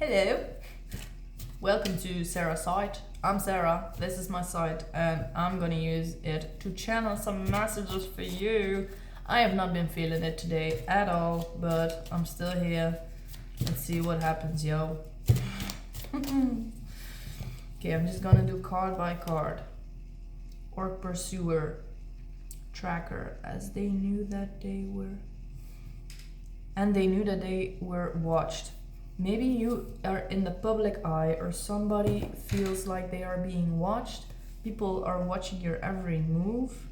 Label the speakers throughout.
Speaker 1: Hello, welcome to Sarah's site. I'm Sarah, this is my site, and I'm gonna use it to channel some messages for you. I have not been feeling it today at all, but I'm still here. Let's see what happens, yo. Okay, I'm just gonna do card by card. Orc Pursuer, Tracker, as they knew that they were. And they knew that they were watched. Maybe you are in the public eye or somebody feels like they are being watched. People are watching your every move.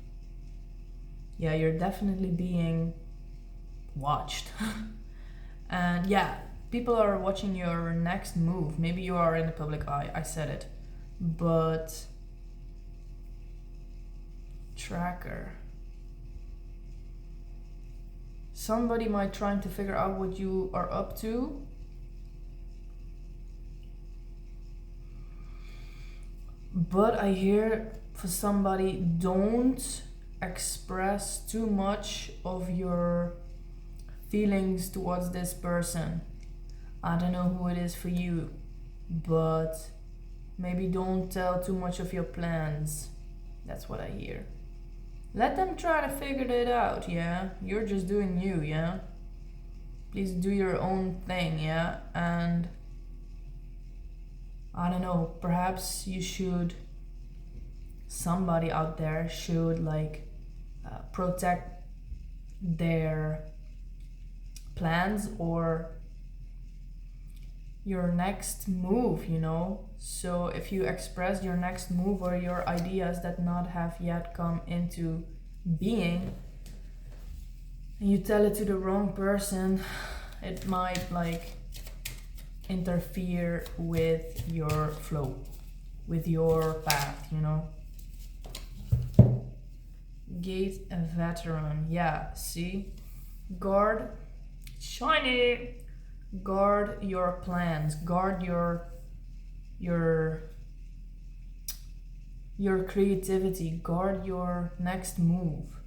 Speaker 1: Yeah, you're definitely being watched. And yeah, people are watching your next move. Maybe you are in the public eye, I said it. But Tracker. Somebody might try to figure out what you are up to. But I hear for somebody, don't express too much of your feelings towards this person. I don't know who it is for you, but maybe don't tell too much of your plans. That's what I hear. Let them try to figure it out, yeah? You're just doing you, yeah? Please do your own thing, yeah? And I don't know, perhaps you should, somebody out there should protect their plans or your next move, you know? So if you express your next move or your ideas that not have yet come into being, and you tell it to the wrong person, it might interfere with your flow, with your path, you know. Gate a veteran, yeah, see? Guard, shiny! Guard your plans, guard your creativity, guard your next move.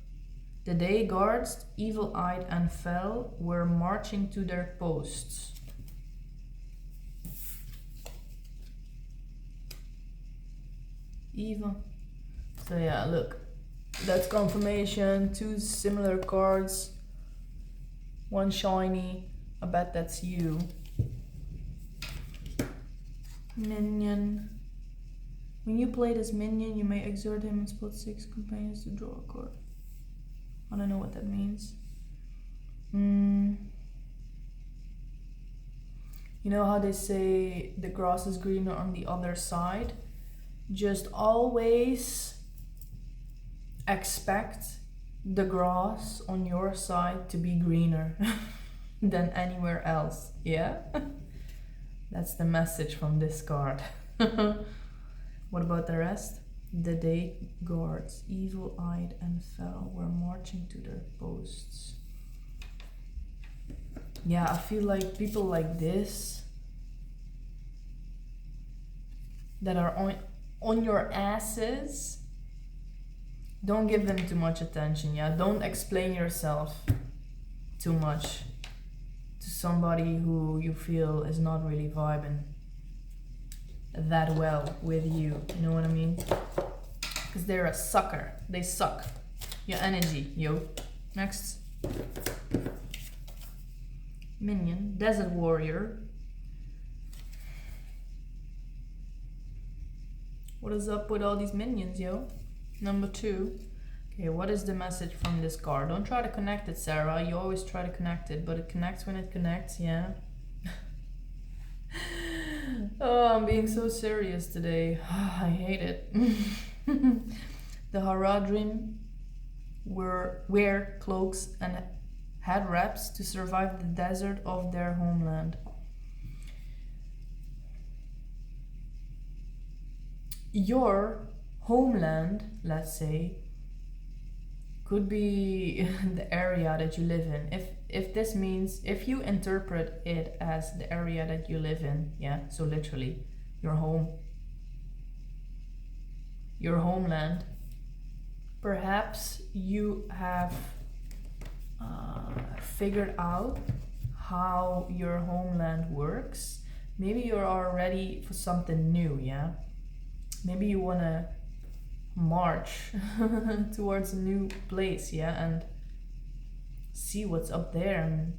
Speaker 1: The day guards, evil-eyed and fell, were marching to their posts. Even. So yeah, look, that's confirmation. Two similar cards, one shiny. I bet that's you. Minion. When you play this minion, you may exert him and spot 6 companions to draw a card. I don't know what that means. You know how they say the grass is greener on the other side? Just always expect the grass on your side to be greener than anywhere else, yeah? That's the message from this card. What about the rest? The day guards, evil-eyed and fell, were marching to their posts. Yeah, I feel like people like this that are on your asses, don't give them too much attention, yeah? Don't explain yourself too much to somebody who you feel is not really vibing that well with you, you know what I mean? Because they're a sucker, they suck your energy, yo. Next. Minion, Desert Warrior. What is up with all these minions, yo? Number 2. Okay, what is the message from this card? Don't try to connect it, Sarah. You always try to connect it, but it connects when it connects, yeah? Oh, I'm being so serious today. I hate it. The Haradrim wear cloaks and head wraps to survive the desert of their homeland. Your homeland, let's say, could be the area that you live in. If this means, if you interpret it as the area that you live in, yeah, so literally your home, your homeland, perhaps you have figured out how your homeland works. maybe you are ready for something new, yeah? Maybe you want to march towards a new place, yeah? And see what's up there. And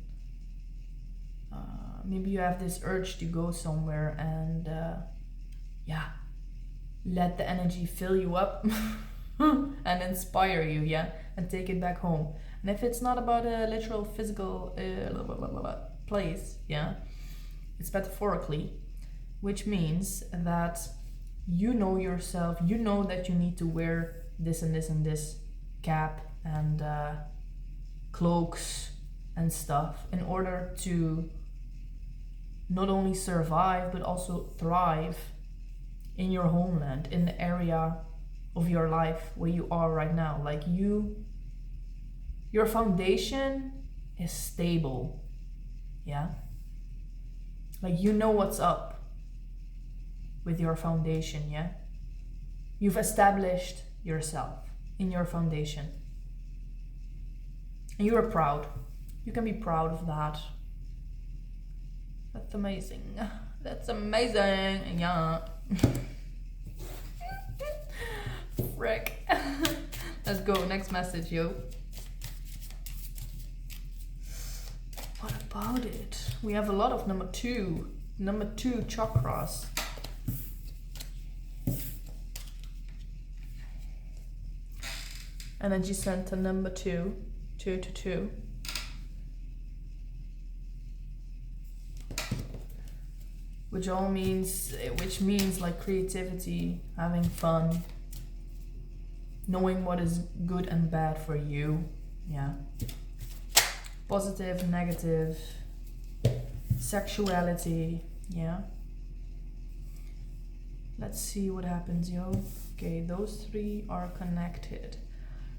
Speaker 1: maybe you have this urge to go somewhere and yeah, let the energy fill you up and inspire you, yeah? And take it back home. And if it's not about a literal physical place, yeah, it's metaphorically, which means that you know yourself, you know that you need to wear this and this and this cap and cloaks and stuff in order to not only survive but also thrive in your homeland, in the area of your life where you are right now. Like your foundation is stable, yeah? Like you know what's up with your foundation, yeah? You've established yourself in your foundation. And you are proud. You can be proud of that. That's amazing. That's amazing, yeah. Frick. Let's go, next message, yo. What about it? We have a lot of number two chakras. Energy center number 2, 2 to 2. Which means like creativity, having fun, knowing what is good and bad for you, yeah. Positive, negative, sexuality, yeah. Let's see what happens, yo. Okay, those 3 are connected.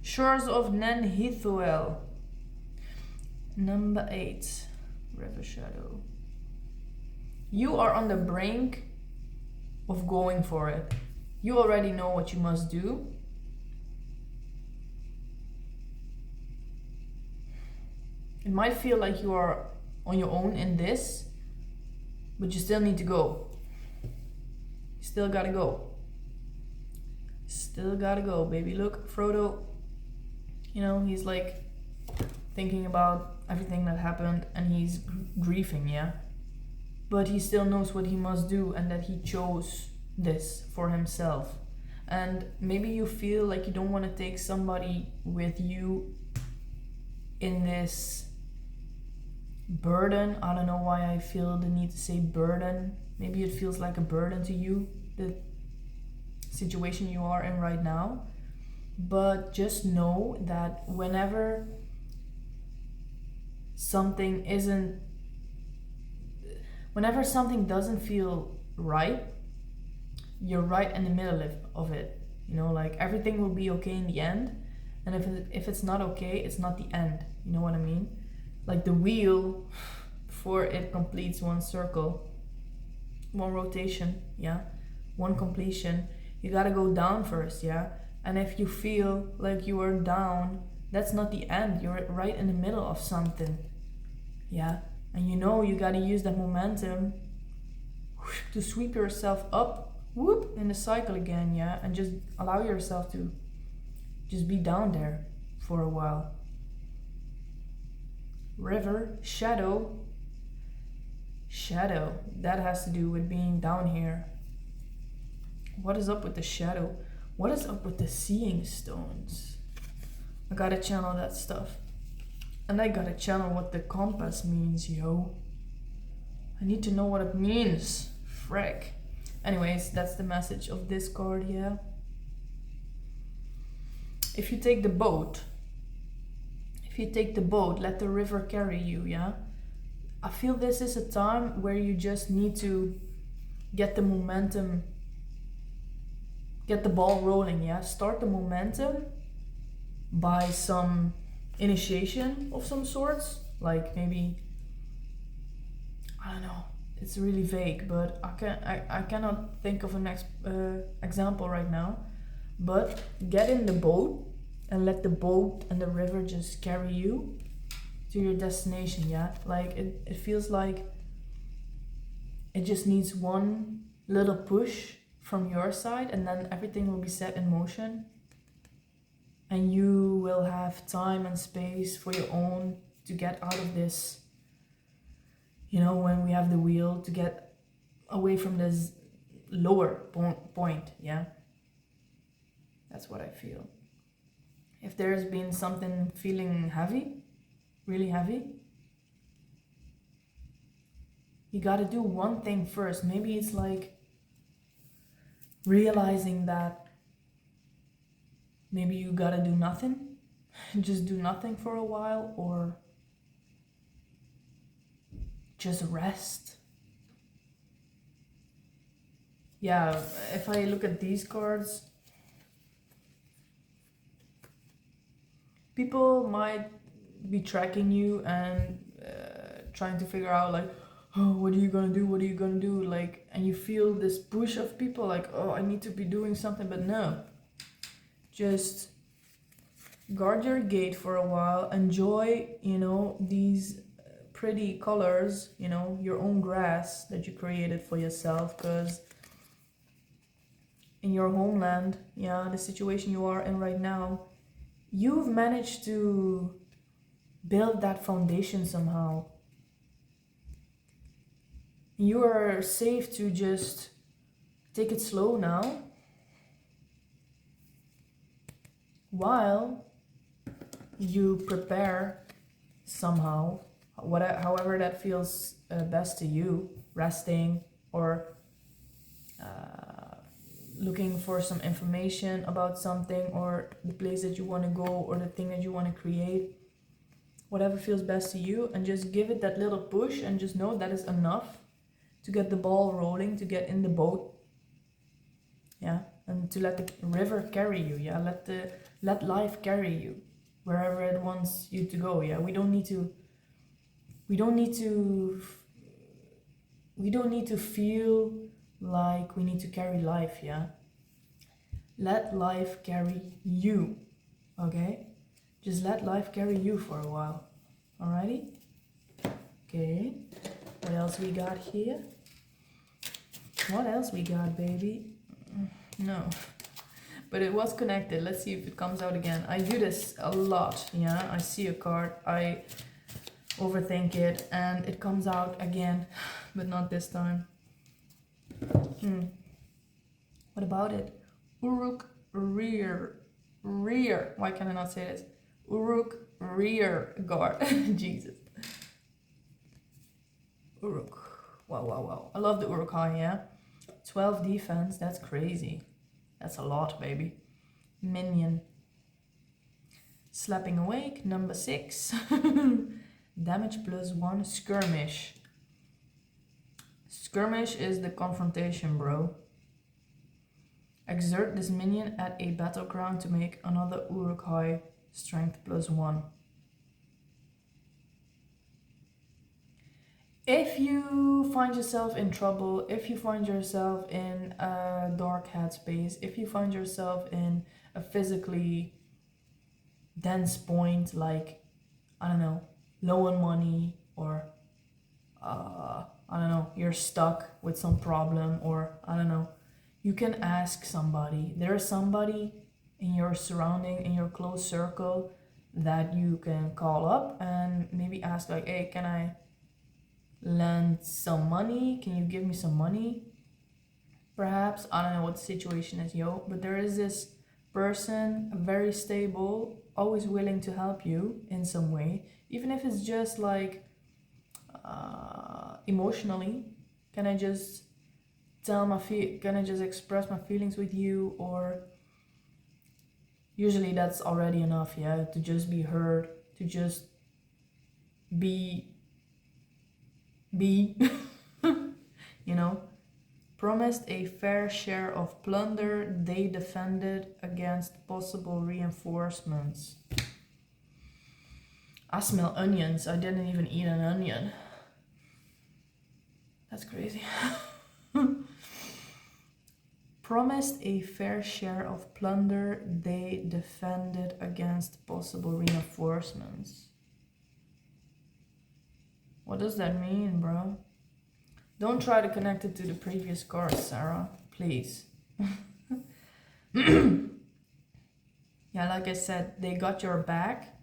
Speaker 1: Shores of Nenhithuel. Number 8, River Shadow. You are on the brink of going for it. You already know what you must do. It might feel like you are on your own in this, but you still need to go. You still gotta go. Still gotta go, baby. Look, Frodo, you know, he's like thinking about everything that happened and he's grieving, yeah? But he still knows what he must do and that he chose this for himself. And maybe you feel like you don't want to take somebody with you in this burden. I don't know why I feel the need to say burden. Maybe it feels like a burden to you, the situation you are in right now. But just know that whenever something doesn't feel right, you're right in the middle of it. You know, like everything will be okay in the end. And if it's not okay, it's not the end. You know what I mean? Like the wheel, before it completes one circle, one rotation, yeah, one completion, you gotta go down first, yeah? And if you feel like you are down, that's not the end. You're right in the middle of something, yeah? And you know you gotta use that momentum to sweep yourself up, whoop, in the cycle again, yeah? And just allow yourself to just be down there for a while. River, shadow, that has to do with being down here. What is up with the shadow? What is up with the seeing stones? I gotta channel that stuff. And I gotta channel what the compass means, yo. I need to know what it means. Frick. Anyways, that's the message of this card, yeah. If you take the boat, let the river carry you, yeah. I feel this is a time where you just need to get the momentum, get the ball rolling, yeah. Start the momentum by some initiation of some sorts, like maybe, I don't know, it's really vague, but I cannot think of an example right now. But get in the boat and let the boat and the river just carry you to your destination, yeah? Like it feels like It just needs one little push from your side, and then everything will be set in motion. And you will have time and space for your own to get out of this, you know, when we have the wheel, to get away from this lower point, yeah? That's what I feel. If there's been something feeling heavy, really heavy, you gotta do one thing first. Maybe it's like realizing that maybe you gotta do nothing, just do nothing for a while, or just rest. Yeah, if I look at these cards, people might be tracking you and trying to figure out like, oh, what are you gonna do? What are you gonna do? Like, and you feel this push of people like, oh, I need to be doing something, but no. Just guard your gate for a while. Enjoy, you know, these pretty colors, you know, your own grass that you created for yourself, because in your homeland, yeah, the situation you are in right now, you've managed to build that foundation somehow. You are safe to just take it slow now, while you prepare somehow, however that feels best to you, resting or looking for some information about something, or the place that you want to go, or the thing that you want to create, whatever feels best to you, and just give it that little push, and just know that is enough to get the ball rolling, to get in the boat, yeah, and to let the river carry you, yeah, let life carry you wherever it wants you to go, yeah. We don't need to feel like we need to carry life, yeah. Let life carry you, okay? Just let life carry you for a while. Alrighty? Okay. What else we got here? What else we got, baby? No. But it was connected. Let's see if it comes out again. I do this a lot, yeah? I see a card, I overthink it, and it comes out again, but not this time. What about it? Uruk rear. Why can I not say this? Uruk rear guard. Jesus. Uruk. Wow. I love the Uruk-hai, yeah? 12 defense, that's crazy. That's a lot, baby. Minion. Slapping awake, number 6. Damage +1, skirmish. Skirmish is the confrontation, bro. Exert this minion at a battleground to make another Uruk-hai strength +1. If you find yourself in trouble, if you find yourself in a dark headspace, if you find yourself in a physically dense point, like, I don't know, low on money, or I don't know, you're stuck with some problem, or I don't know, you can ask somebody. There is somebody in your surrounding, in your close circle, that you can call up and maybe ask like, hey, can I lend some money? Can you give me some money? Perhaps, I don't know what the situation is, yo, but there is this person, very stable, always willing to help you in some way, even if it's just like emotionally. Can I just can I just express my feelings with you? Or usually that's already enough, yeah, to just be heard, to just be you know. Promised a fair share of plunder, they defended against possible reinforcements. I smell onions. I didn't even eat an onion. That's crazy. Promised a fair share of plunder, they defended against possible reinforcements. What does that mean, bro? Don't try to connect it to the previous card, Sarah, please. Yeah, like I said, they got your back.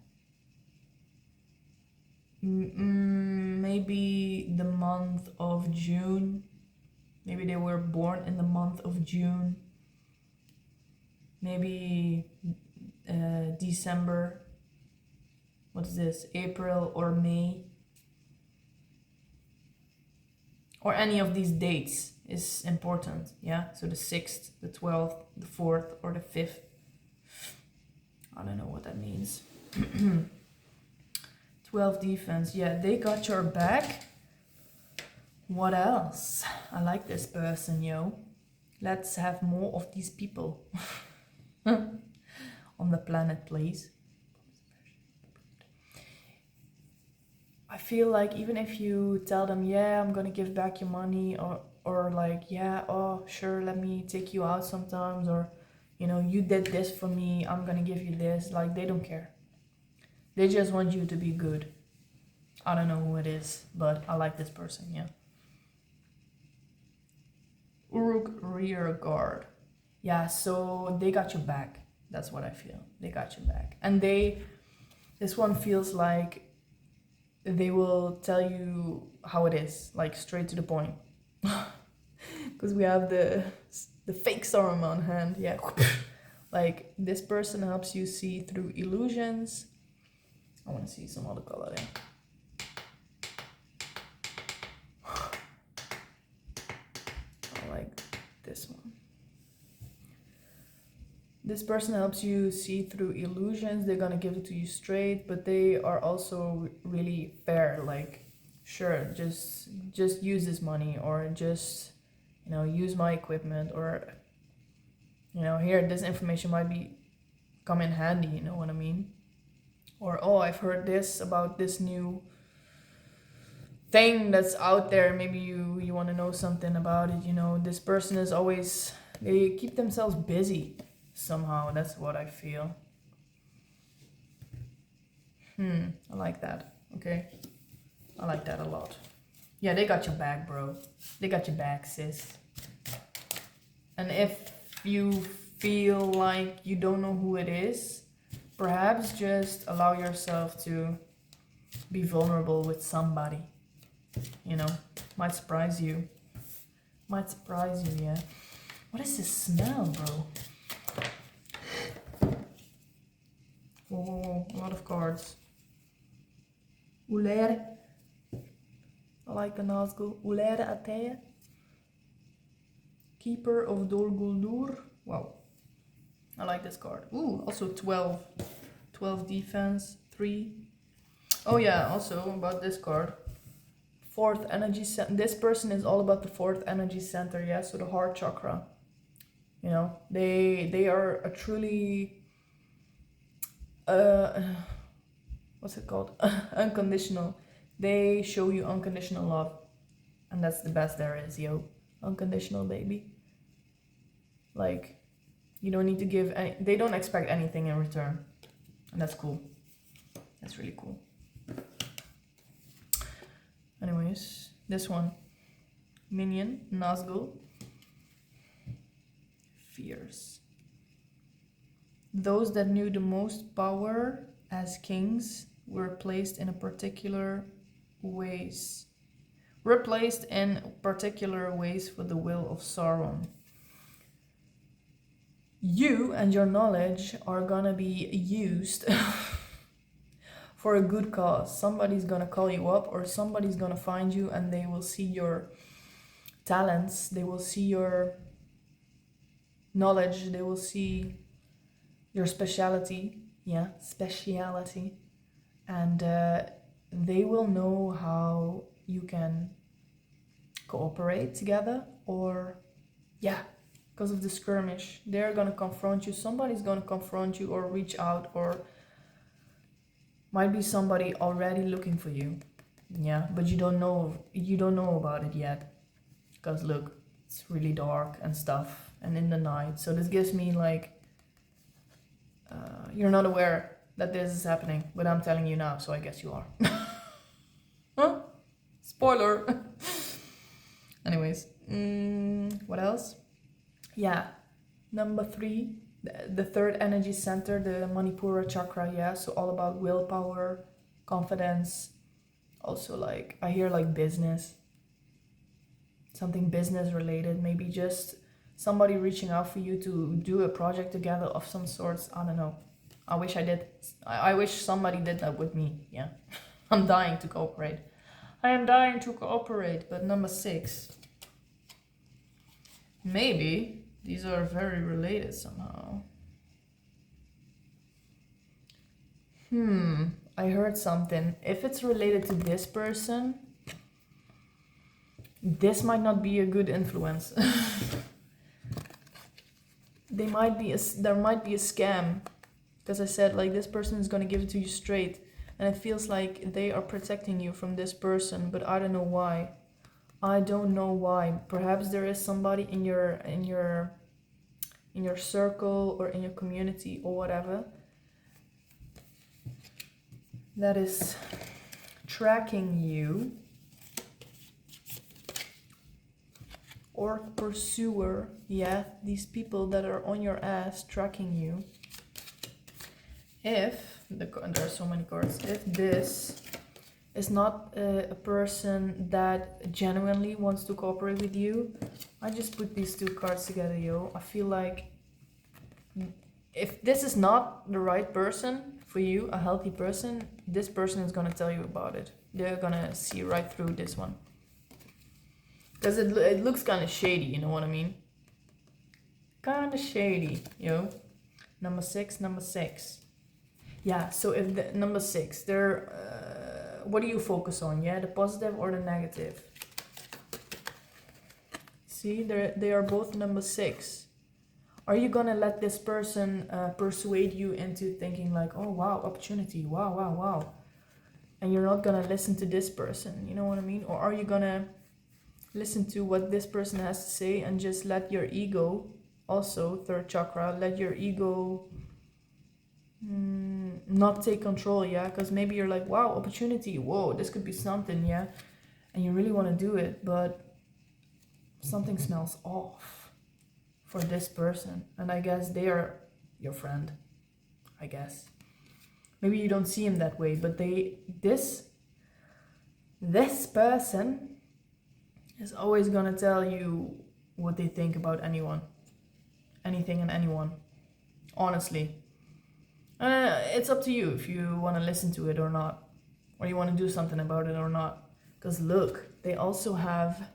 Speaker 1: Maybe the month of June. Maybe they were born in the month of June. Maybe December. What is this? April or May. Or any of these dates is important, yeah? So the 6th, the 12th, the 4th, or the 5th. I don't know what that means. 12 defense, yeah, they got your back. What else? I like this person, yo. Let's have more of these people on the planet, please. I feel like even if you tell them, yeah, I'm gonna give back your money, or like, yeah, oh, sure, let me take you out sometimes, or, you know, you did this for me, I'm gonna give you this, like, they don't care. They just want you to be good. I don't know who it is, but I like this person, yeah. Uruk rear guard. Yeah, so they got your back. That's what I feel. They got your back. And this one feels like they will tell you how it is, like straight to the point. Because we have the fake Saruman on hand, yeah. Like, this person helps you see through illusions. I want to see some other color there. I like this one. This person helps you see through illusions. They're gonna give it to you straight, but they are also really fair. Like, sure, just use this money, or just, you know, use my equipment, or, you know, here, this information might come in handy, you know what I mean? Or, oh, I've heard this about this new thing that's out there. Maybe you want to know something about it, you know. This person is always, they keep themselves busy somehow. That's what I feel. I like that. Okay, I like that a lot. Yeah, they got your back, bro. They got your back, sis. And if you feel like you don't know who it is, perhaps just allow yourself to be vulnerable with somebody. You know, might surprise you. Might surprise you, yeah. What is this smell, bro? Whoa, whoa, whoa. A lot of cards. Ulere. I like the Nazgul. Ulere, a.k.a. Keeper of Dol Guldur. Wow. I like this card. Ooh, also 12. 12 defense, 3. Oh yeah, also about this card. 4th energy center. This person is all about the 4th energy center, yeah, so the heart chakra. You know, they are a truly what's it called? Unconditional. They show you unconditional love. And that's the best there is, yo. Unconditional, baby. Like, you don't need to give any, they don't expect anything in return. And that's cool. That's really cool. Anyways, this one. Minion, Nazgul. Fierce. Those that knew the most power as kings were placed in particular ways. Replaced in particular ways for the will of Sauron. You and your knowledge are gonna be used for a good cause. Somebody's gonna call you up, or somebody's gonna find you, and they will see your talents, they will see your knowledge, they will see your speciality, and they will know how you can cooperate together, or because of the skirmish, they're gonna confront you. Somebody's gonna confront you or reach out, or might be somebody already looking for you, but you don't know about it yet, because look, it's really dark and stuff, and in the night. So this gives me like you're not aware that this is happening, but I'm telling you now, so I guess you are. Huh? Spoiler. Anyways, what else? Yeah, number 3, the third energy center, the Manipura chakra. Yeah, so all about willpower, confidence. Also, like, I hear like business, something business related, maybe just somebody reaching out for you to do a project together of some sorts. I don't know. I wish I did. I wish somebody did that with me. Yeah. I'm dying to cooperate. I am dying to cooperate. But number 6. Maybe these are very related somehow. I heard something. If it's related to this person, this might not be a good influence. There might be a scam, because I said like this person is gonna give it to you straight, and it feels like they are protecting you from this person, but I don't know why. I don't know why. Perhaps there is somebody in your circle or in your community or whatever that is tracking you, or pursuer. Yeah, these people that are on your ass tracking you. If there are so many cards, if this is not a person that genuinely wants to cooperate with you, I just put these 2 cards together, yo. I feel like if this is not the right person for you, a healthy person, this person is gonna tell you about it. They're gonna see right through this one. Because it looks kind of shady, you know what I mean? Kind of shady, yo. Number 6. Yeah, so if the number 6, they're what do you focus on? Yeah, the positive or the negative? See, they are both number 6. Are you gonna let this person persuade you into thinking like, oh wow, opportunity, wow, and you're not gonna listen to this person, you know what I mean? Or are you gonna listen to what this person has to say and just let your ego, also 3rd chakra, let your ego not take control? Yeah, because maybe you're like, wow, opportunity, whoa, this could be something, yeah, and you really want to do it, but something smells off for this person, and I guess they are your friend, I guess. Maybe you don't see him that way, but this person is always gonna tell you what they think about anything and anyone, honestly. It's up to you if you want to listen to it or not, or you want to do something about it or not. Because look, they also have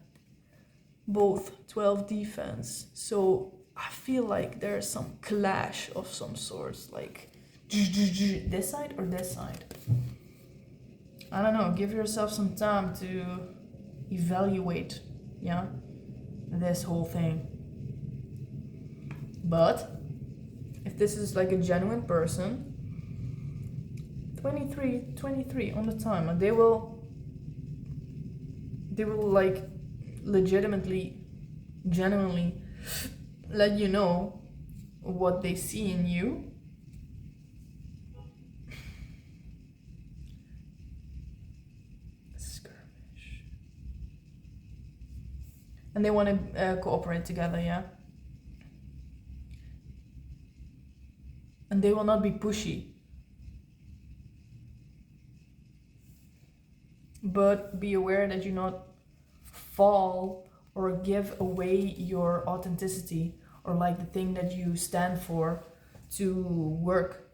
Speaker 1: both 12 defense, so I feel like there's some clash of some sorts, like this side or this side. I don't know, give yourself some time to evaluate, yeah, this whole thing. But if this is like a genuine person, 23 on the time, and they will like legitimately, genuinely let you know what they see in you. Skirmish. And they want to cooperate together, yeah. And they will not be pushy, but be aware that you not fall or give away your authenticity, or like the thing that you stand for, to work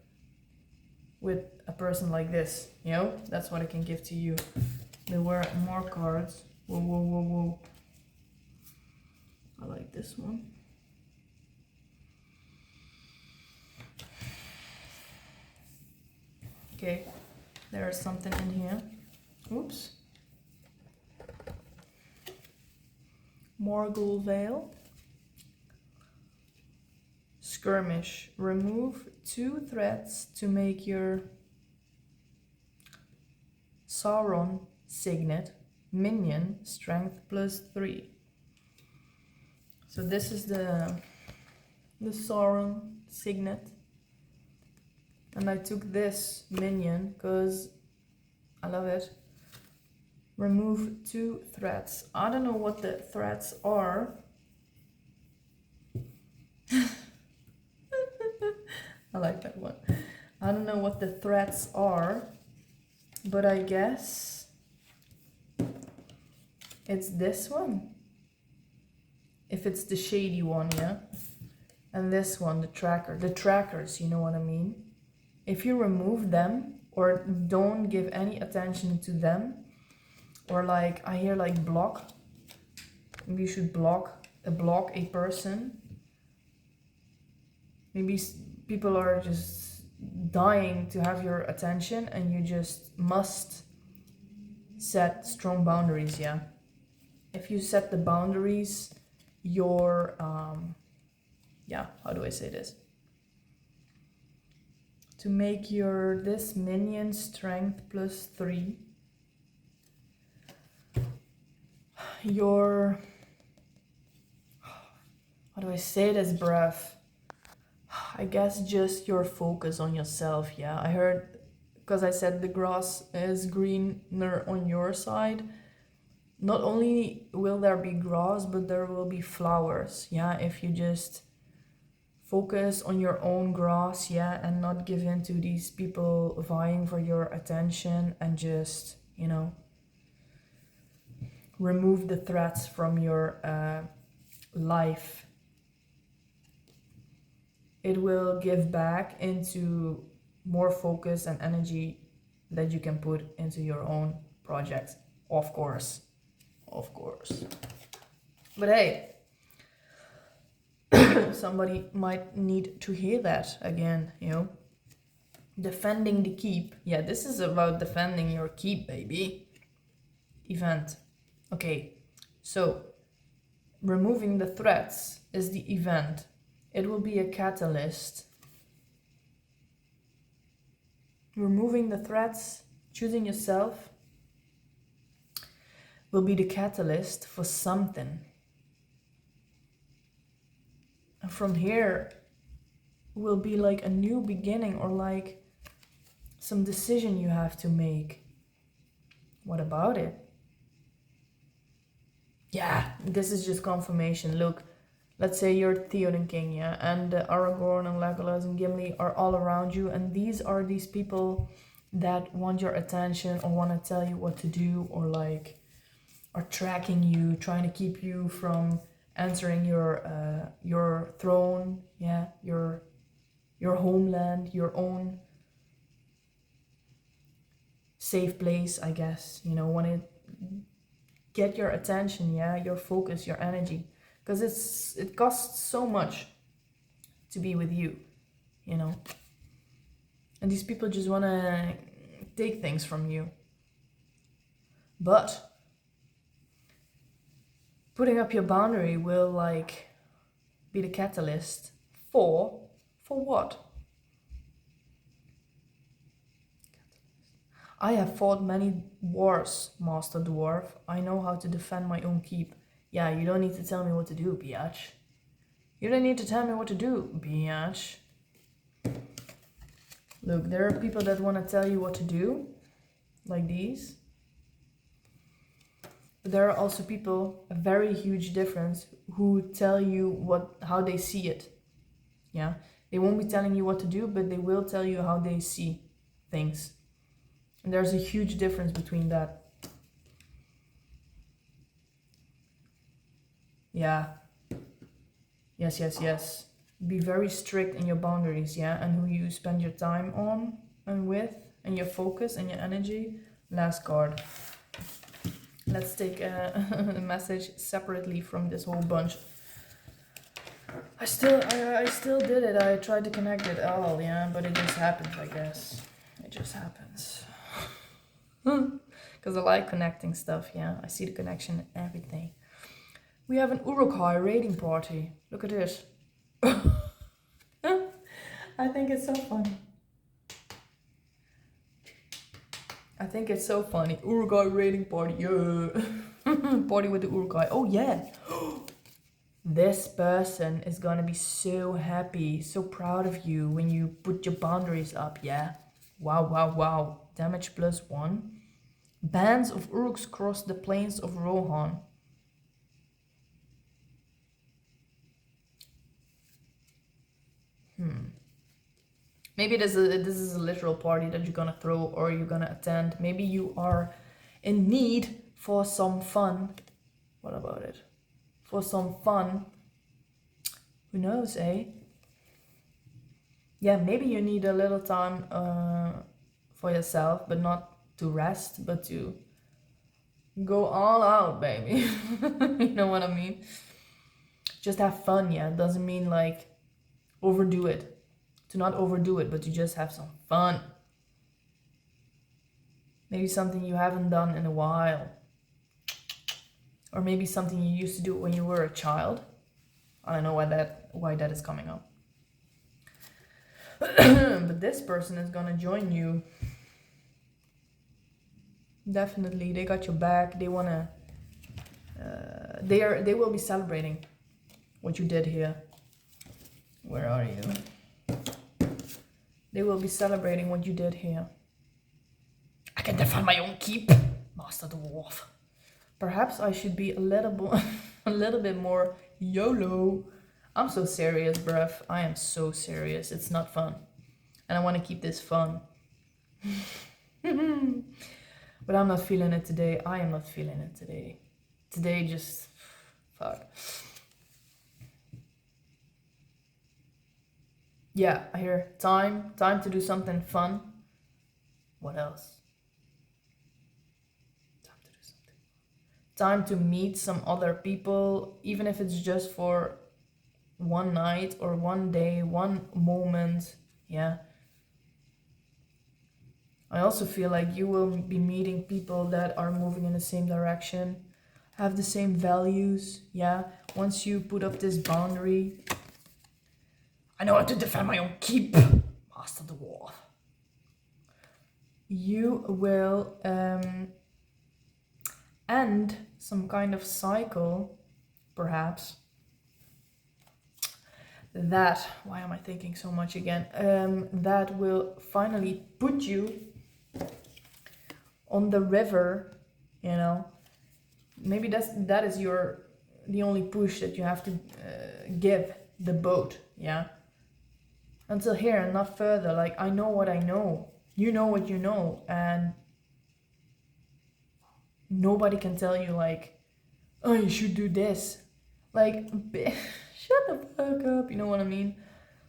Speaker 1: with a person like this, you know? That's what I can give to you. There were more cards. Whoa. I like this one. Okay, there's something in here. Oops. Morgul Veil. Skirmish. Remove 2 threats to make your Sauron signet minion strength +3. So this is the Sauron signet. And I took this minion because I love it. Remove 2 threats. I don't know what the threats are. I like that one. I don't know what the threats are, but I guess it's this one. If it's the shady one, yeah. And this one, the tracker. The trackers, you know what I mean? If you remove them or don't give any attention to them, or like, I hear like block. Maybe you should block a person. Maybe people are just dying to have your attention and you just must set strong boundaries, yeah. If you set the boundaries, your, yeah, how do I say this? To make this minion strength +3, your, how do I say this, bruv? I guess just your focus on yourself, yeah. I heard, because I said the grass is greener on your side. Not only will there be grass, but there will be flowers, yeah. If you just focus on your own grass, yeah, and not give in to these people vying for your attention, and just, you know, remove the threats from your life. It will give back into more focus and energy that you can put into your own projects, of course. Of course. But hey, somebody might need to hear that again, you know. Defending the keep. Yeah, this is about defending your keep, baby. Event. Okay, so removing the threats is the event. It will be a catalyst. Removing the threats, choosing yourself, will be the catalyst for something. And from here will be like a new beginning, or like some decision you have to make. What about it? Yeah, this is just confirmation. Look, let's say you're Theoden King, yeah, and Aragorn and Legolas and Gimli are all around you, and these people that want your attention or want to tell you what to do, or like are tracking you, trying to keep you from entering your throne, yeah, your homeland, your own safe place, I guess. You know, want to get your attention, yeah, your focus, your energy, because it costs so much to be with you, you know. And these people just want to take things from you. But putting up your boundary will like be the catalyst for what? I have fought many wars, Master Dwarf. I know how to defend my own keep. Yeah, you don't need to tell me what to do, biatch. You don't need to tell me what to do, biatch. Look, there are people that want to tell you what to do, like these. But there are also people, a very huge difference, who tell you how they see it. Yeah, they won't be telling you what to do, but they will tell you how they see things. And there's a huge difference between that. Yeah. Yes. Be very strict in your boundaries, yeah, and who you spend your time on and with, and your focus and your energy. Last card. Let's take a message separately from this whole bunch. I still did it. I tried to connect it all, yeah, but it just happens, I guess. It just happens. Because I like connecting stuff, yeah. I see the connection in everything. We have an Uruk-hai raiding party. Look at this. I think it's so funny. Uruk-hai raiding party, yeah. Party with the Uruk-hai. Oh yeah. This person is gonna be so happy, so proud of you when you put your boundaries up, yeah. Wow. Damage +1. Bands of Uruks crossed the plains of Rohan. Maybe this is a literal party that you're gonna throw or you're gonna attend. Maybe you are in need for some fun. What about it? For some fun. Who knows, eh? Yeah, maybe you need a little time for yourself, but not to rest, but to go all out, baby. You know what I mean? Just have fun, yeah. Doesn't mean like overdo it. To not overdo it, but to just have some fun. Maybe something you haven't done in a while. Or maybe something you used to do when you were a child. I don't know why that is coming up. But this person is gonna join you. Definitely, they got your back. They wanna. They will be celebrating what you did here. Where are you? They will be celebrating what you did here. I can defend my own keep, Master Dwarf. Perhaps I should be a little bit more YOLO. I'm so serious, bruv. I am so serious. It's not fun. And I want to keep this fun. But I'm not feeling it today. I am not feeling it today. Today just... fuck. Yeah, I hear time to do something fun. What else? Time to do something. Time to meet some other people, even if it's just for one night or one day, one moment. Yeah. I also feel like you will be meeting people that are moving in the same direction, have the same values. Yeah. Once you put up this boundary, I know how to defend my own keep, Master Dwarf. You will end some kind of cycle, perhaps. That, why am I thinking so much again? That will finally put you on the river, you know. Maybe that is the only push that you have to give the boat, yeah. Until here and not further. Like, I know what I know. You know what you know. And nobody can tell you, like, oh, you should do this. Like, shut the fuck up. You know what I mean?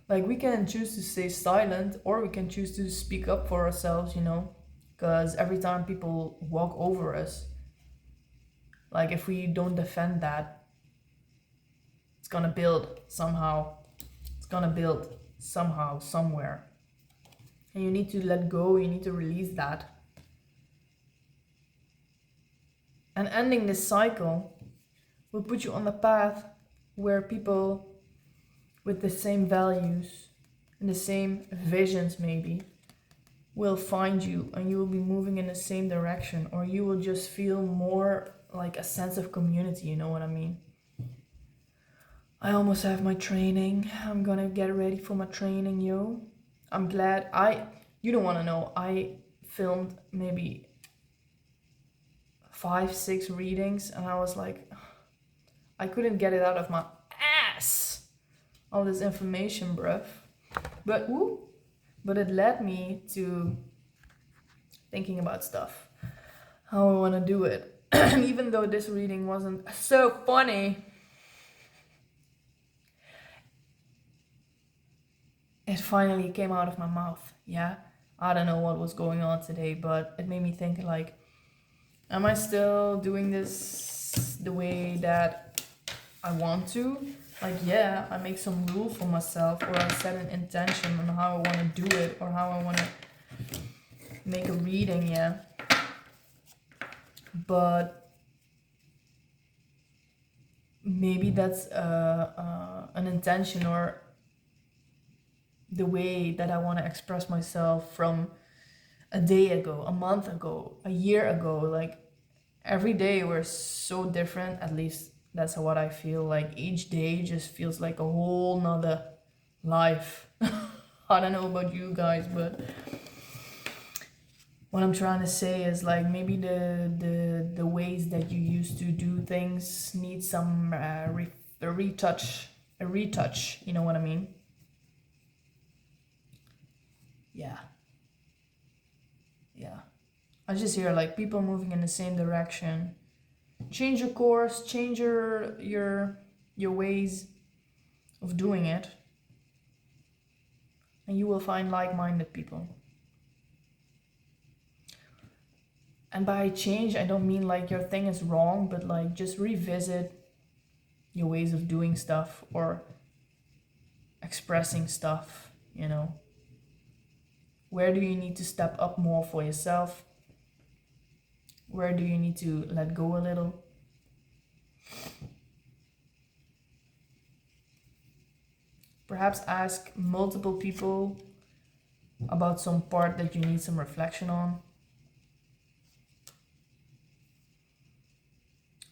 Speaker 1: Like, we can choose to stay silent or we can choose to speak up for ourselves, you know? Because every time people walk over us, like, if we don't defend that, it's gonna build somehow. It's gonna build somehow, somewhere. And you need to let go, you need to release that. And ending this cycle will put you on the path where people with the same values and the same visions maybe will find you, and you will be moving in the same direction, or you will just feel more like a sense of community, you know what I mean? I almost have my training. I'm gonna get ready for my training, yo. I'm glad you don't wanna know, I filmed maybe 5-6 readings and I was like, I couldn't get it out of my ass. All this information, bruv. But it led me to thinking about stuff. How I wanna do it. Even though this reading wasn't so funny, it finally came out of my mouth, yeah? I don't know what was going on today, but it made me think, like, am I still doing this the way that I want to? Like, yeah, I make some rule for myself, or I set an intention on how I want to do it, or how I want to make a reading, yeah? But maybe that's an intention or the way that I want to express myself from a day ago, a month ago, a year ago. Like, every day we're so different. At least that's what I feel. Like, each day just feels like a whole nother life. I don't know about you guys, but what I'm trying to say is like maybe the ways that you used to do things need some a retouch. You know what I mean? Yeah. I just hear like people moving in the same direction. Change your course, change your ways of doing it, and you will find like-minded people. And by change, I don't mean like your thing is wrong, but like just revisit your ways of doing stuff or expressing stuff, you know. Where do you need to step up more for yourself? Where do you need to let go a little? Perhaps ask multiple people about some part that you need some reflection on.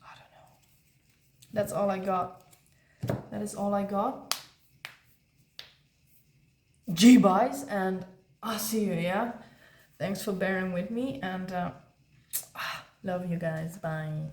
Speaker 1: I don't know. That's all I got. That is all I got. G-buys, and I'll see you, yeah? Thanks for bearing with me, and love you guys. Bye.